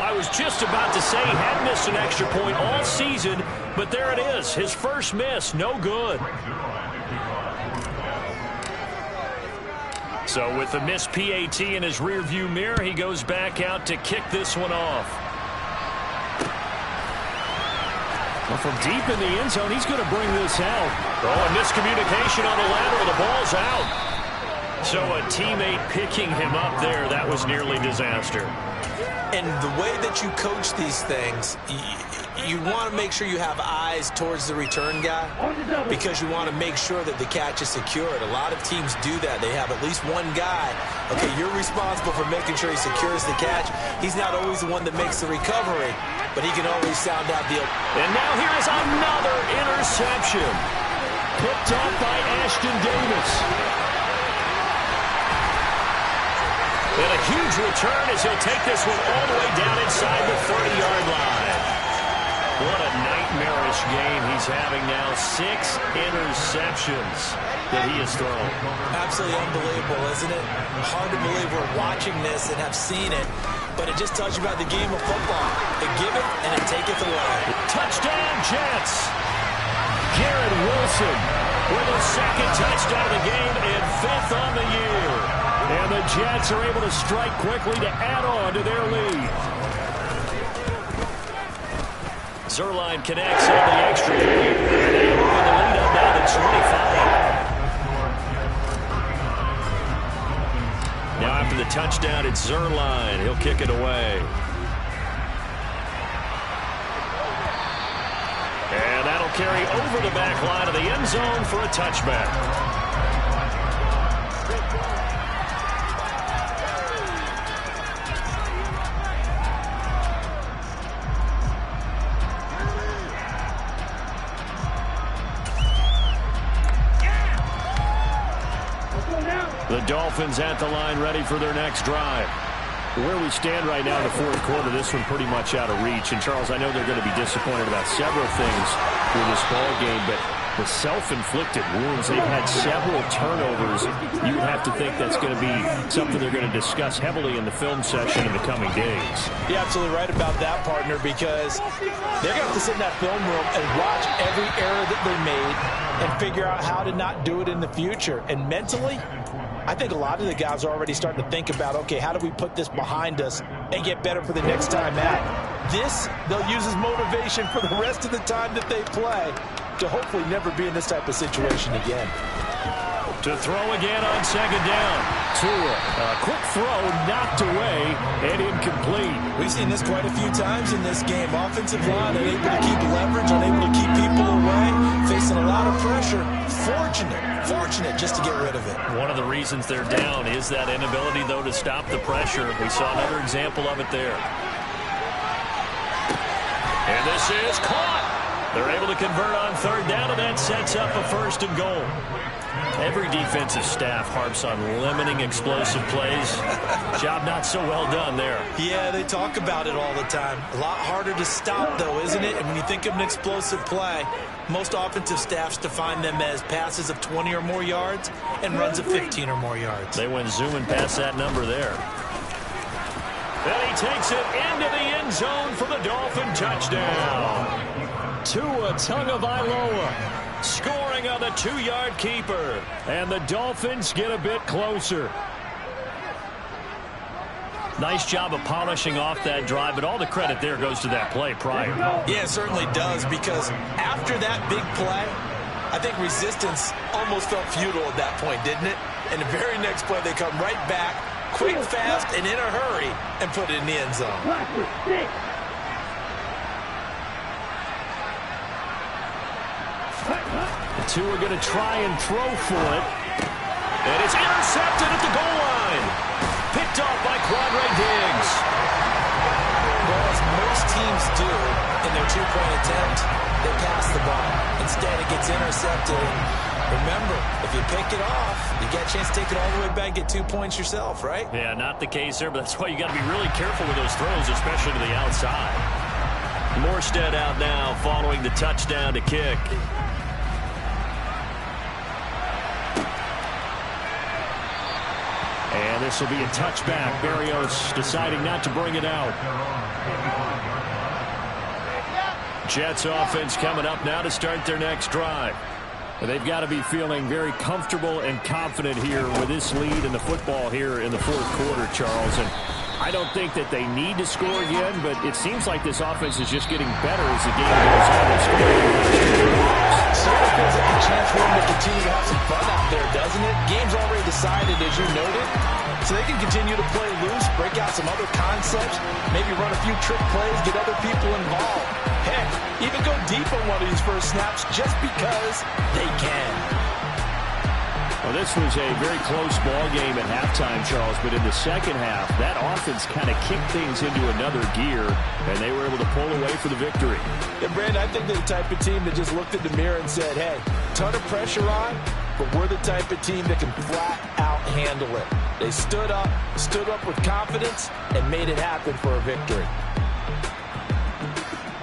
I was just about to say he had missed an extra point all season, but there it is. His first miss, no good. So with the missed PAT in his rearview mirror, he goes back out to kick this one off. Well, from deep in the end zone, he's going to bring this out. Oh, and miscommunication on the lateral. The ball's out. So a teammate picking him up there, that was nearly disaster. And the way that you coach these things, you want to make sure you have eyes towards the return guy because you want to make sure that the catch is secured. A lot of teams do that. They have at least one guy. Okay, you're responsible for making sure he secures the catch. He's not always the one that makes the recovery, but he can always sound out the... And now here is another interception. Picked up by Ashton Davis. And a huge return as he'll take this one all the way down inside the 30-yard line. What a nightmarish game he's having now. 6 interceptions that he has thrown. Absolutely unbelievable, isn't it? Hard to believe we're watching this and have seen it, but it just tells you about the game of football. It give it and it taketh away. Touchdown, Jets. Garrett Wilson with his second touchdown of the game and 5th on the year. And the Jets are able to strike quickly to add on to their lead. Zerline connects on the extra point. And they open the lead up now to 25. Now after the touchdown, it's Zerline. He'll kick it away. And that'll carry over the back line of the end zone for a touchback. The Dolphins at the line ready for their next drive. Where we stand right now in the fourth quarter, this one pretty much out of reach. And, Charles, I know they're going to be disappointed about several things with this ball game, but the self-inflicted wounds, they've had several turnovers. You would have to think that's going to be something they're going to discuss heavily in the film session in the coming days. You're absolutely right about that, partner, because they're going to have to sit in that film room and watch every error that they made and figure out how to not do it in the future. And mentally, I think a lot of the guys are already starting to think about, okay, how do we put this behind us and get better for the next time out? This, they'll use as motivation for the rest of the time that they play to hopefully never be in this type of situation again. To throw again on second down. Tua, a quick throw knocked away and incomplete. We've seen this quite a few times in this game. Offensive line unable to keep leverage, unable to keep people away, facing a lot of pressure. Fortunate just to get rid of it. One of the reasons they're down is that inability, though, to stop the pressure. We saw another example of it there. And this is caught. They're able to convert on third down, and that sets up a 1st and goal. Every defensive staff harps on limiting explosive plays. Job not so well done there. Yeah, they talk about it all the time. A lot harder to stop, though, isn't it? And when you think of an explosive play, most offensive staffs define them as passes of 20 or more yards and runs of 15 or more yards. They went zooming past that number there. And he takes it into the end zone for the Dolphin touchdown. Tua Tagovailoa scoring on the 2-yard keeper. And the Dolphins get a bit closer. Nice job of polishing off that drive, but all the credit there goes to that play prior. Yeah, it certainly does, because after that big play, I think resistance almost felt futile at that point, didn't it? And the very next play, they come right back, quick, fast, and in a hurry, and put it in the end zone. The two are going to try and throw for it. And it's intercepted at the goal line. Picked off by Quadre Diggs. Well, as most teams do in their two-point attempt, they pass the ball. Instead, it gets intercepted. Remember, if you pick it off, you get a chance to take it all the way back, get 2 points yourself, right? Yeah, not the case there, but that's why you got to be really careful with those throws, especially to the outside. Morstead out now following the touchdown to kick. And this will be a touchback. Berrios deciding not to bring it out. Jets offense coming up now to start their next drive. They've got to be feeling very comfortable and confident here with this lead in the football here in the fourth quarter, Charles. And I don't think that they need to score again, but it seems like this offense is just getting better as the game goes on. Certainly feels like a chance for them to continue to have some fun out there, doesn't it? Game's already decided, as you noted, so they can continue to play loose, break out some other concepts, maybe run a few trick plays, get other people involved. Heck, even go deep on one of these first snaps just because they can. Well, this was a very close ball game at halftime, Charles, but in the second half, that offense kind of kicked things into another gear, and they were able to pull away for the victory. And, Brandon, I think they're the type of team that just looked in the mirror and said, hey, ton of pressure on, but we're the type of team that can flat out handle it. They stood up with confidence, and made it happen for a victory.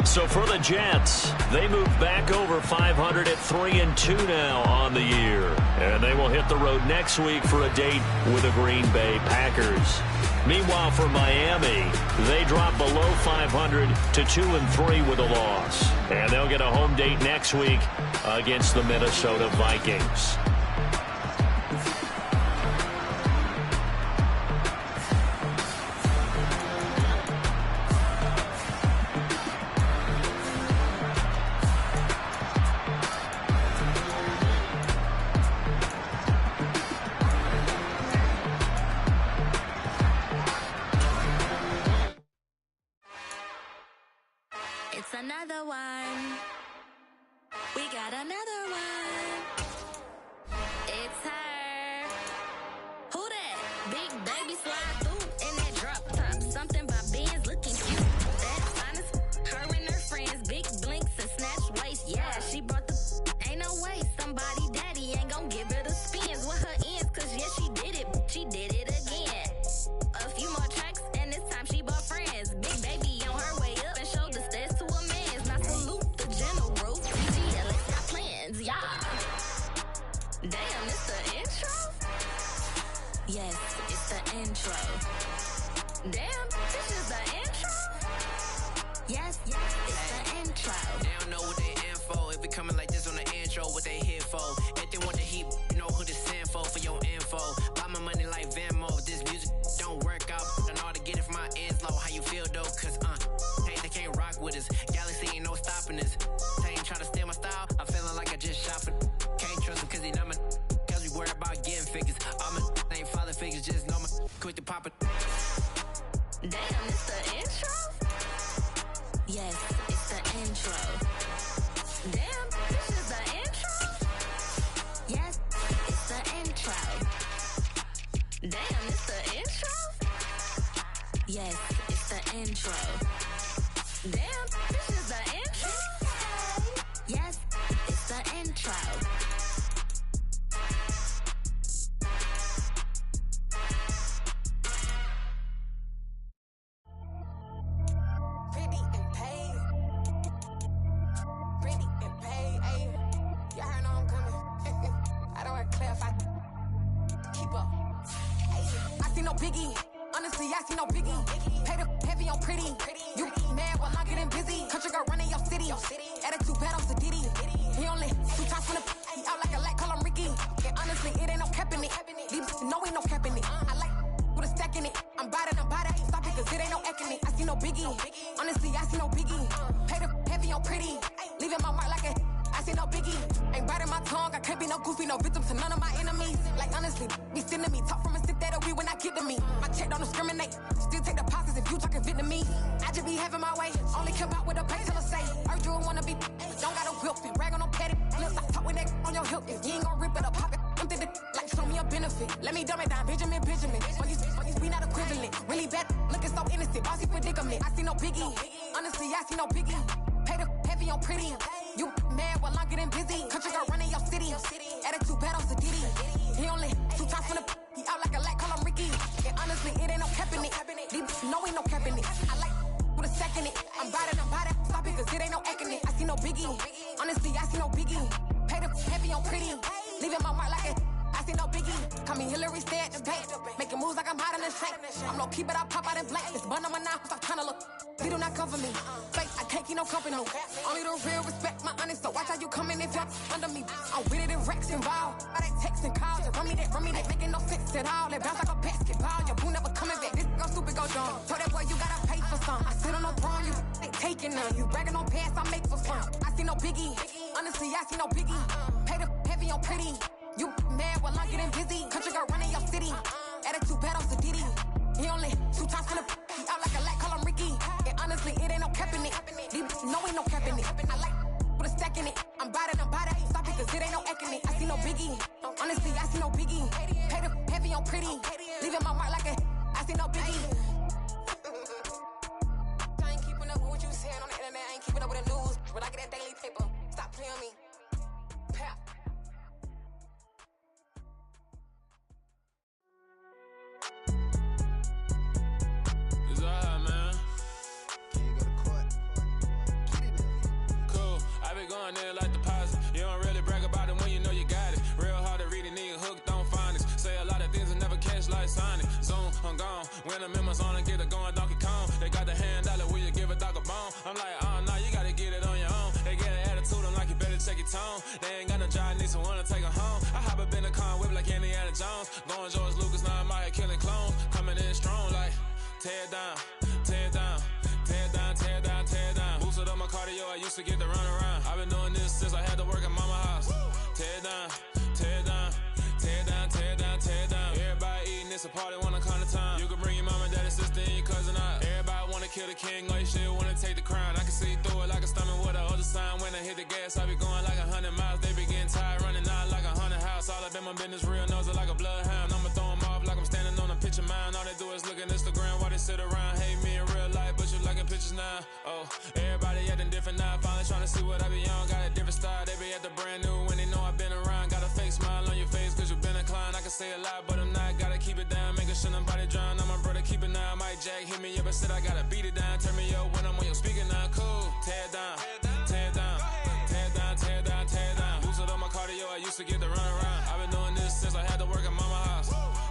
So for the Jets, they move back over 500 at 3-2 now on the year. And they will hit the road next week for a date with the Green Bay Packers. Meanwhile, for Miami, they drop below 500 to 2-3 with a loss. And they'll get a home date next week against the Minnesota Vikings. It's another one. We got another one. It's her. Who that? Big baby slide through in that drop top. Something about Benz looking cute. That's honest. Her and her friends, big blinks and snatch waist. Yeah, she brought the. Ain't no way somebody daddy ain't gonna give her the spins with her ends. Cause yeah, she did it. She did it again. A few more tracks and this time she bought friends. Big baby on her way up and showed the stairs to a man's. Now salute the general. TGLX got plans, yeah. Damn, it's the intro? Yes, it's the intro. Damn, this is the intro? Yes, it's the intro. They don't know what they in for. If it coming like this on the intro, what they here for? If they want the heat, you know who to send for your info. Buy my money like Venmo. This music don't work out. And all to get it from my ends low. How you feel though? Cause hey, they can't rock with us. Galaxy ain't no stopping us. They ain't trying to steal my style. I'm feeling like I just shot for. Can't trust him cause he not my. Cause we worried about getting figures. All my ain't father figures. Just know my quick to pop it. Damn, it's the intro? Yes, it's the intro. Damn, this is the intro? Yes, it's the intro. Damn, it's the intro? Yes, it's the intro. Damn, this is the intro? Yes, it's the intro. Pretty and paid. Pretty and paid, ayy. Y'all heard know I'm coming. I don't want to clear if I keep up. Ayy. I see no biggie. Honestly, I see no biggie. Paid up heavy on pretty. You mad while I'm getting busy. Country girl running your city. Attitude bad on Sadiddy. He only 2 times from the he out like a light, call him Ricky. And honestly, it ain't no cap in it. These know ain't no cap in it. I like with a stack in it. I'm by that, ain't stop it, cause it ain't no acting it. I see no biggie. Honestly, I see no biggie. Paid up heavy on pretty. Leaving my mark like a I see no biggie. Ain't biting my tongue, I can't be no goofy, no victim to none of my enemies. Like honestly, be sending me talk from a stick that'll be when I get to me. My check don't discriminate. Still take deposits if you talking Vietnamese. I just be having my way. Only come out with a pay till I say. R2G wanna be don't got a whip and rag on no petty. Lips I talk with that on your hip. If you ain't gon' rip it up, pop it. Empty the like show me a benefit. Let me dumb it down, Benjamin. When we not equivalent. Really bad, looking so innocent. Bossy predicament. I see no biggie. Honestly, I see no biggie. Paid up heavy on pretty. You mad while I'm getting busy. Country girl running your city. Attitude bad on Sadiddy. He only 2 times from the he out like a light, call him Ricky. And honestly, it ain't no cap in it. These know ain't no cap in it. I like with a second it. I'm by that, stop it, cause it ain't no acting it. I see no biggie. Honestly, I see no biggie. Paid up heavy on pretty. Leaving my mark like a I see no biggie. Call me Hillary, stay at the bank. Making moves like I'm hot in the shank. I'm low key, but I pop out in blank. It's bun on my knife, stop trying to look. They do not cover me. Fake, I can't keep no company. Only the real respect my honest. So watch how you coming if you're under me. I'm with it in Rex involved. I they text and call. Just run me that. Making no sense at all. They bounce like a basketball. Your boo never coming back. This girl stupid. go dumb. Told that boy you gotta pay for some. I sit on no throne, you ain't taking none. You bragging on pants, I make for fun. I see no biggie. Honestly, I see no biggie. Pay the heavy on pretty. You mad while I'm getting busy. Country girl running your city. Attitude bad on Diddy. He only 2 times for the he out like a light, call him Ricky. And honestly, it ain't no cap in it. No, ain't no cap in it. I like with a stack in it. I'm bought it. Stop it, cause it ain't no eck in it. I see no biggie. Honestly, I see no biggie. Pay the heavy on pretty. Leaving my mark like a I see no biggie. I ain't keeping up with what you saying on the internet. I ain't keeping up with the news. But I get that daily paper. Stop playing me. Pap. It's alright, man. Can you go to court? Get it in. Cool. I been going there like deposit. You don't really brag about it when you know you got it. Real hard to read a nigga hook, don't find it. Say a lot of things and never catch like sign it. Zone, I'm gone. When I'm in my zone and get it going, Donkey Kong. They got the hand dollar, will you give a dog a bone? I'm like, oh, no, you gotta get it on your own. They get an attitude, I'm like, you better check your tone. They ain't got no job, need someone to take her home. I hop up in the car, whip like Indiana Jones. Going George Lucas, now I'm out here killing clones. Coming in strong like, tear down, tear down, tear down, tear down, tear down. Boosted up my cardio, I used to get to run around. I've been doing this since I had to work at mama house. Tear down, tear down, tear down, tear down, tear down. Everybody eating, it's a party, wanna come to time. You can bring your mama, daddy, sister, and your cousin out. Everybody wanna kill the king, or you shit wanna take the crown. I can see through it like a stomach with a other sign. When I hit the gas, I be going like 100 miles. They be getting tired, running out like 100 house. All up in my business, real nose like a bloodhound. I'ma throw them off like I'm standing on a picture mine. All they do is look at Instagram while they sit around. Hate me in real life, but you liking pictures now. Oh, everybody acting different now. Finally trying to see what I be on. Got a different style, they be at the brand new when they know I've been around. Got a fake smile on your face cause you been inclined. I can say a lot, but I'm not. Gotta keep it down, making sure nobody drown. I'm my brother, keep it now. Mike Jack hit me up and said I gotta beat it down. Turn me up when I'm on your speaker now. Cool, tear down, tear down, tear down, tear down, tear down. Boosted up my cardio, I used to get to run around. I've been doing this since I had to work at mama house.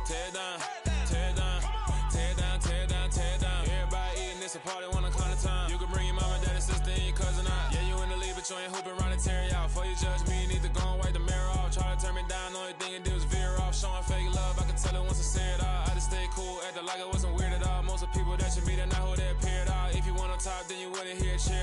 Tear down, tear down, tear down, tear down, tear down. Everybody eating, it's a party, wanna come to time. You can bring your mama, daddy, sister, and your cousin out. Yeah, you in the lead, but you ain't hooping around and tear you out. Before you judge me, you need to go and wipe the mirror off. Try to turn me down, only thing you do is veer off. Showing fake love, I can tell it once I say it all. I just stay cool, acting like it wasn't weird at all. Most of the people that you meet are not who they appear at all. If you wanna talk, then you wouldn't hear a cheer.